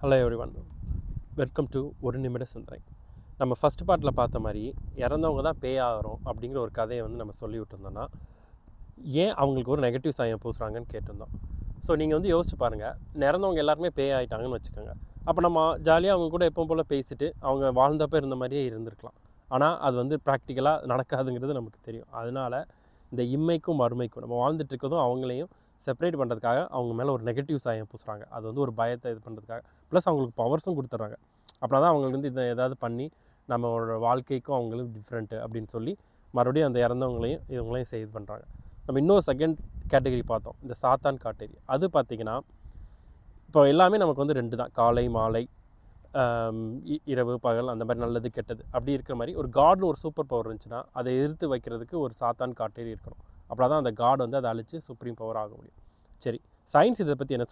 Hello everyone, welcome to ஒரு நிமிட சிந்தனை. நம்ம ஃபஸ்ட் பார்ட்டில் பார்த்த மாதிரி இறந்தவங்க தான் பேய் ஆகிறோம் அப்படிங்கிற ஒரு கதையை வந்து நம்ம சொல்லி விட்டுருந்தோம்னா, ஏன் அவங்களுக்கு ஒரு நெகட்டிவ் சாயம் பூசுகிறாங்கன்னு கேட்டிருந்தோம். ஸோ நீங்கள் வந்து யோசிச்சு பாருங்கள், இறந்தவங்க எல்லாருமே பேய் ஆகிட்டாங்கன்னு வச்சுக்கோங்க. அப்போ நம்ம ஜாலியாக அவங்க கூட எப்போ போல் பேசிட்டு அவங்க வாழ்ந்தப்போ இருந்த மாதிரியே இருந்திருக்கலாம். ஆனால் அது வந்து ப்ராக்டிக்கலாக நடக்காதுங்கிறது நமக்கு தெரியும். அதனால் இந்த இம்மைக்கும் மறுமைக்கும் நம்ம வாழ்ந்துட்டு இருக்கதும் அவங்களையும் செப்பரேட் பண்ணுறதுக்காக அவங்க மேலே ஒரு நெகட்டிவ் சாயம் பூசுகிறாங்க. அது வந்து ஒரு பயத்தை இது பண்ணுறதுக்காக, ப்ளஸ் அவங்களுக்கு பவர்ஸும் கொடுத்துட்றாங்க. அப்படின்னா தான் அவங்களுக்கு வந்து இதை ஏதாவது பண்ணி நம்மளோட வாழ்க்கைக்கும் அவங்களுக்கு டிஃப்ரெண்ட்டு அப்படின்னு சொல்லி மறுபடியும் அந்த இறந்தவங்களையும் இவங்களையும் இது பண்ணுறாங்க. நம்ம இன்னொரு செகண்ட் கேட்டகரி பார்த்தோம், இந்த சாத்தான் கேட்டகரி. அது பார்த்திங்கன்னா இப்போ எல்லாமே நமக்கு வந்து ரெண்டு தான், காலை மாலை, இரவு பகல், அந்த மாதிரி நல்லது கெட்டது அப்படி இருக்கிற மாதிரி ஒரு காட்னு ஒரு சூப்பர் பவர் இருந்துச்சுன்னா அதை எதிர்த்து வைக்கிறதுக்கு ஒரு சாத்தான் கேட்டகரி இருக்கணும். அப்படின்னா தான் அந்த காட் வந்து அதை அழித்து சுப்ரீம் பவர் ஆக முடியும். சரி, சயின்ஸ் இதை பற்றி என்ன சொல்லுது?